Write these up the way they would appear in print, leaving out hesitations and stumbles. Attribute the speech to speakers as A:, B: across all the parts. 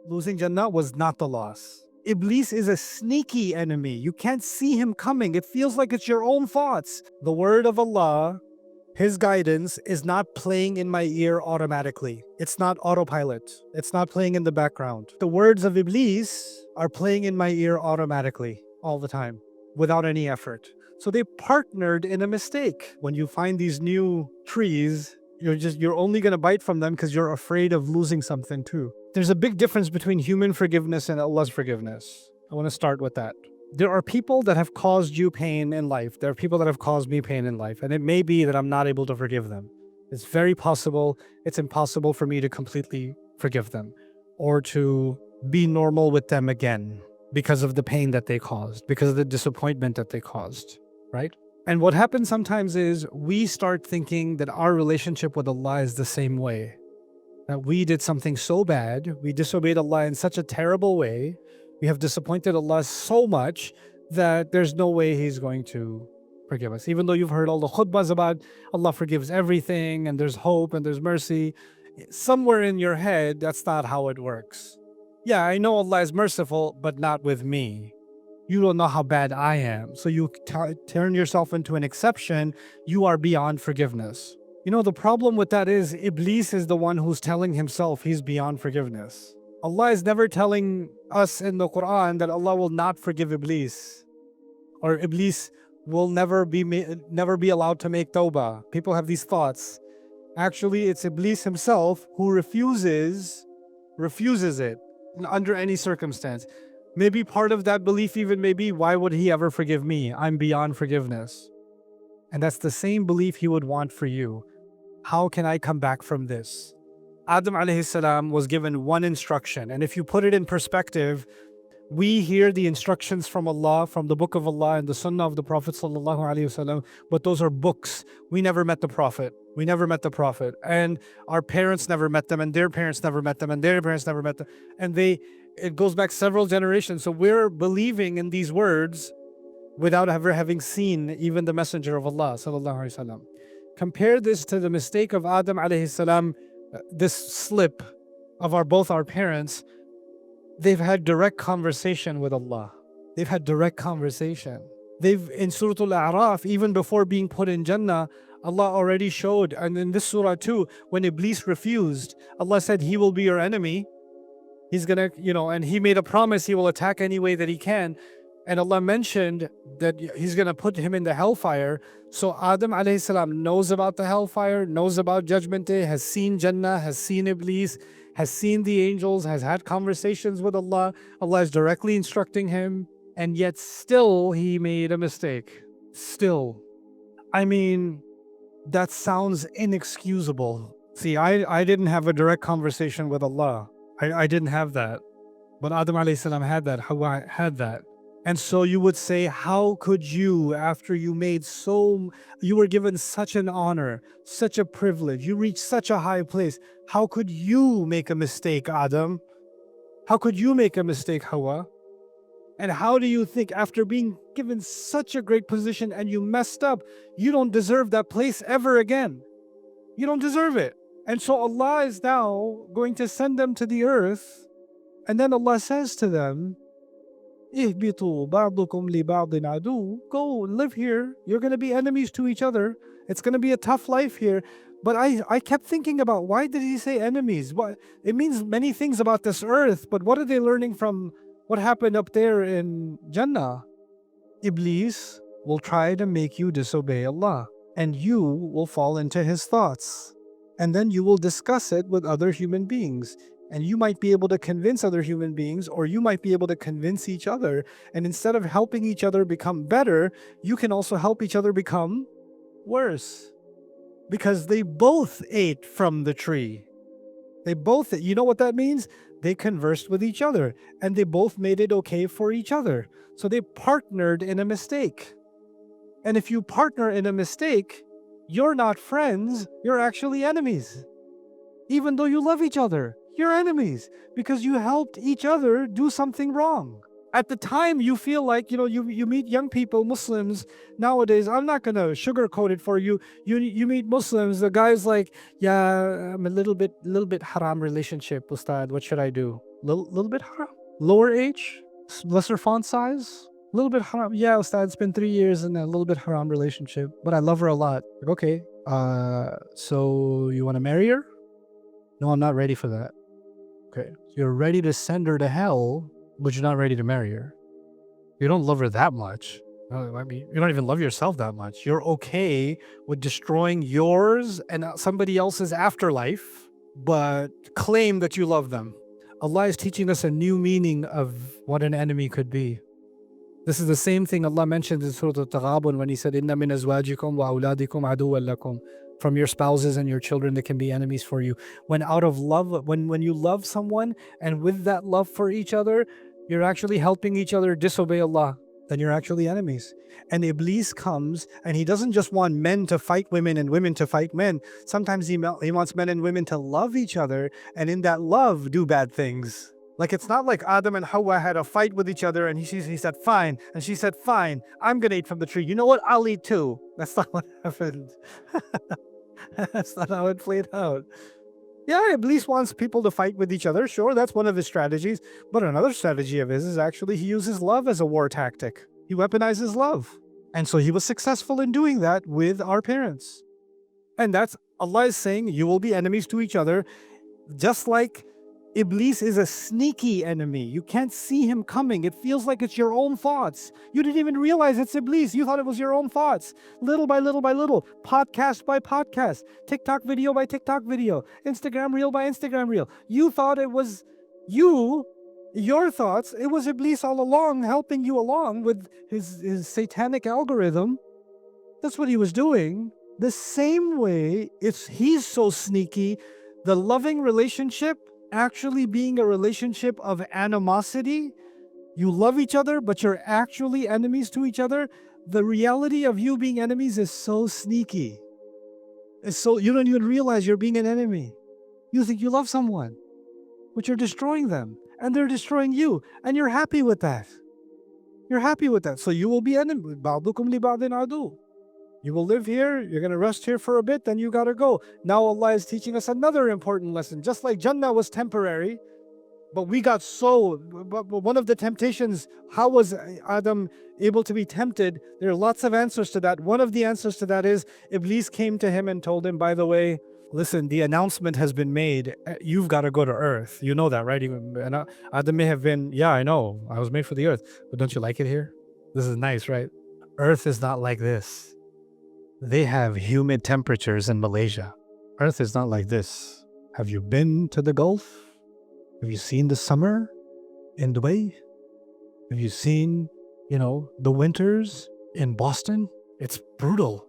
A: Losing Jannah was not the loss. Iblis is a sneaky enemy. You can't see him coming. It feels like it's your own thoughts. The word of Allah, His guidance, is not playing in my ear automatically. It's not autopilot. It's not playing in the background. The words of Iblis are playing in my ear automatically all the time without any effort. So they partnered in a mistake. When you find these new trees, you're only going to bite from them because you're afraid of losing something too. There's a big difference between human forgiveness and Allah's forgiveness. I want to start with that. There are people that have caused you pain in life. There are people that have caused me pain in life. And it may be that I'm not able to forgive them. It's very possible. It's impossible for me to completely forgive them or to be normal with them again because of the pain that they caused, because of the disappointment that they caused, right? And what happens sometimes is we start thinking that our relationship with Allah is the same way. That we did something so bad, we disobeyed Allah in such a terrible way, we have disappointed Allah so much that there's no way He's going to forgive us. Even though you've heard all the khutbahs about Allah forgives everything and there's hope and there's mercy, somewhere in your head, that's not how it works. Yeah, I know Allah is merciful, but not with me. You don't know how bad I am. So you turn yourself into an exception. You are beyond forgiveness. You know, the problem with that is Iblis is the one who's telling himself he's beyond forgiveness. Allah is never telling us in the Quran that Allah will not forgive Iblis, or Iblis will never be allowed to make tawbah. People have these thoughts. Actually, it's Iblis himself who refuses it under any circumstance. Maybe part of that belief even may be, why would he ever forgive me? I'm beyond forgiveness. And that's the same belief he would want for you. How can I come back from this? Adam alayhi salam was given one instruction. And if you put it in perspective, we hear the instructions from Allah, from the book of Allah and the sunnah of the Prophet sallallahu alaihi wasallam, but those are books. We never met the Prophet. We never met the Prophet. And our parents never met them, and their parents never met them, and their parents never met them. And it goes back several generations. So we're believing in these words without ever having seen even the Messenger of Allah sallallahu alaihi wasallam. Compare this to the mistake of Adam alayhi salam, this slip of both our parents. They've had direct conversation with Allah. They've had direct conversation. In Surah Al-A'raf, even before being put in Jannah, Allah already showed, and in this surah too, when Iblis refused, Allah said he will be your enemy. He's gonna, and he made a promise he will attack any way that he can. And Allah mentioned that He's gonna put him in the hellfire. So Adam alayhi salam knows about the hellfire, knows about Judgment Day, has seen Jannah, has seen Iblis, has seen the angels, has had conversations with Allah. Allah is directly instructing him, and yet still he made a mistake. Still. I mean, that sounds inexcusable. See, I didn't have a direct conversation with Allah. I didn't have that. But Adam alayhi salam had that, Hawa had that. And so you would say, how could you, after you were given such an honor, such a privilege, you reached such a high place, how could you make a mistake, Adam? How could you make a mistake, Hawa? And how do you think, after being given such a great position and you messed up, you don't deserve that place ever again? You don't deserve it. And so Allah is now going to send them to the earth, and then Allah says to them, اهبطوا بعضكم لبعض عدو. Go live here. You're going to be enemies to each other. It's going to be a tough life here. But I kept thinking about, why did he say enemies? It means many things about this earth, but what are they learning from what happened up there in Jannah? Iblis will try to make you disobey Allah, and you will fall into his thoughts. And then you will discuss it with other human beings. And you might be able to convince other human beings, or you might be able to convince each other. And instead of helping each other become better, you can also help each other become worse. Because they both ate from the tree. You know what that means? They conversed with each other, and they both made it okay for each other. So they partnered in a mistake. And if you partner in a mistake, you're not friends, you're actually enemies. Even though you love each other, you're enemies because you helped each other do something wrong. At the time, you feel like, you meet young people, Muslims nowadays. I'm not going to sugarcoat it for you. You meet Muslims, the guy's like, yeah, I'm a little bit haram relationship, Ustad. What should I do? Little bit haram? Lower age? Lesser font size? A little bit haram. Yeah, Ustad, it's been 3 years and a little bit haram relationship, but I love her a lot. Like, okay, so you want to marry her? No, I'm not ready for that. Okay. So you're ready to send her to hell, but you're not ready to marry her. You don't love her that much. I mean, you don't even love yourself that much. You're okay with destroying yours and somebody else's afterlife, but claim that you love them. Allah is teaching us a new meaning of what an enemy could be. This is the same thing Allah mentioned in Surah Al-Taghabun when He said, "Inna min azwajikum wa awladikum aduwwan lakum." From your spouses and your children, they can be enemies for you. When out of love, when you love someone, and with that love for each other, you're actually helping each other disobey Allah, then you're actually enemies. And Iblis comes, and he doesn't just want men to fight women and women to fight men. Sometimes he wants men and women to love each other, and in that love, do bad things. Like, it's not like Adam and Hawa had a fight with each other and he said, fine. And she said, fine, I'm going to eat from the tree. You know what? I'll eat too. That's not what happened. That's not how it played out. Yeah, Iblis wants people to fight with each other. Sure, that's one of his strategies. But another strategy of his is actually he uses love as a war tactic. He weaponizes love. And so he was successful in doing that with our parents. And that's, Allah is saying, you will be enemies to each other, just like Iblis is a sneaky enemy. You can't see him coming. It feels like it's your own thoughts. You didn't even realize it's Iblis. You thought it was your own thoughts. Little by little by little, podcast by podcast, TikTok video by TikTok video, Instagram reel by Instagram reel. You thought it was you, your thoughts. It was Iblis all along, helping you along with his satanic algorithm. That's what he was doing. The same way, he's so sneaky. The loving relationship actually being a relationship of animosity. You love each other, but you're actually enemies to each other. The reality of you being enemies is so sneaky. It's so you don't even realize you're being an enemy. You think you love someone, but you're destroying them, and they're destroying you, and you're happy with that. You're happy with that. So you will be enemy. Ba'dukum li ba'din adu. You will live here, you're going to rest here for a bit, then you got to go. Now Allah is teaching us another important lesson. Just like Jannah was temporary, but one of the temptations, how was Adam able to be tempted? There are lots of answers to that. One of the answers to that is Iblis came to him and told him, by the way, listen, the announcement has been made. You've got to go to earth. You know that, right? And Adam may have been, yeah, I know. I was made for the earth. But don't you like it here? This is nice, right? Earth is not like this. They have humid temperatures in Malaysia. Earth is not like this. Have you been to the Gulf? Have you seen the summer in Dubai? Have you seen, the winters in Boston? It's brutal.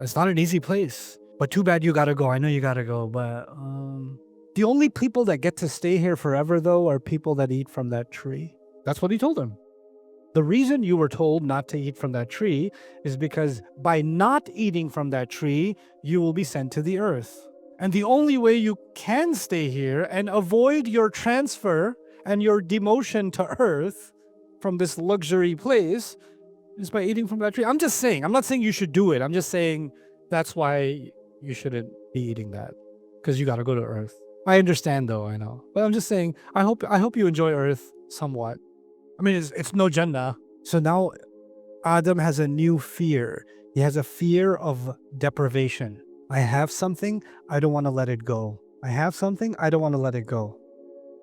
A: It's not an easy place. But too bad you gotta go. I know you gotta go, but the only people that get to stay here forever, though, are people that eat from that tree. That's what he told them. The reason you were told not to eat from that tree is because by not eating from that tree, you will be sent to the earth. And the only way you can stay here and avoid your transfer and your demotion to earth from this luxury place is by eating from that tree. I'm just saying, I'm not saying you should do it. I'm just saying that's why you shouldn't be eating that, because you got to go to earth. I understand, though, I know. But I'm just saying, I hope you enjoy earth somewhat. I mean, it's no Jannah. So now Adam has a new fear. He has a fear of deprivation. I have something, I don't want to let it go. I have something, I don't want to let it go.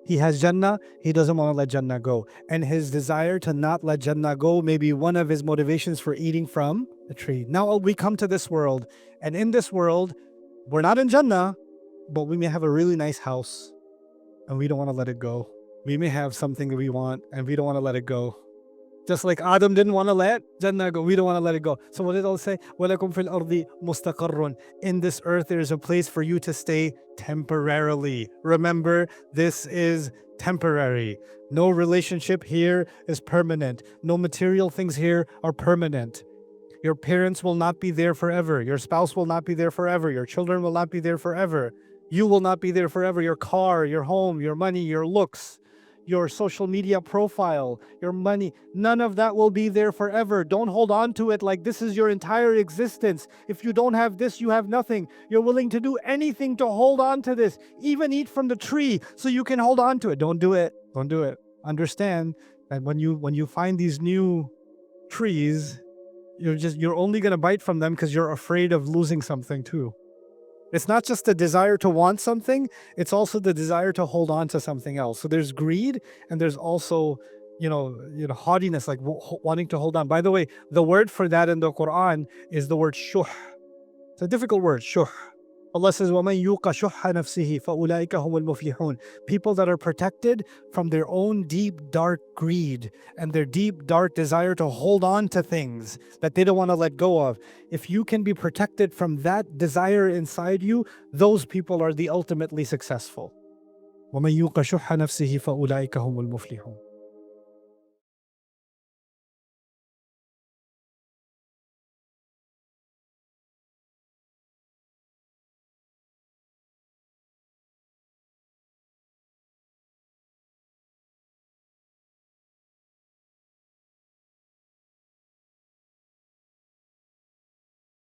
A: He has Jannah, he doesn't want to let Jannah go. And his desire to not let Jannah go may be one of his motivations for eating from the tree. Now we come to this world, and in this world, we're not in Jannah, but we may have a really nice house, and we don't want to let it go. We may have something that we want, and we don't want to let it go. Just like Adam didn't want to let Jannah go, we don't want to let it go. So what did Allah say? وَلَكُمْ فِي الْأَرْضِ مُسْتَقَرٌ. In this earth, there is a place for you to stay temporarily. Remember, this is temporary. No relationship here is permanent. No material things here are permanent. Your parents will not be there forever. Your spouse will not be there forever. Your children will not be there forever. You will not be there forever. Your car, your home, your money, your looks, your social media profile, your money. None of that will be there forever. Don't hold on to it like this is your entire existence. If you don't have this, you have nothing. You're willing to do anything to hold on to this, even eat from the tree so you can hold on to it. Don't do it. Don't do it. Understand that when you find these new trees, you're only going to bite from them because you're afraid of losing something too. It's not just the desire to want something, it's also the desire to hold on to something else. So there's greed and there's also, haughtiness, like wanting to hold on. By the way, the word for that in the Quran is the word shuh. It's a difficult word, shuh. Allah says, وَمَنْ يُوقَ شُحَّ نَفْسِهِ فَأُولَٰئِكَ هُمُ الْمُفْلِحُونَ. People that are protected from their own deep, dark greed and their deep, dark desire to hold on to things that they don't want to let go of. If you can be protected from that desire inside you, those people are the ultimately successful. وَمَنْ يُوقَ شُحَّ نَفْسِهِ فَأُولَٰئِكَ هُمُ الْمُفْلِحُونَ.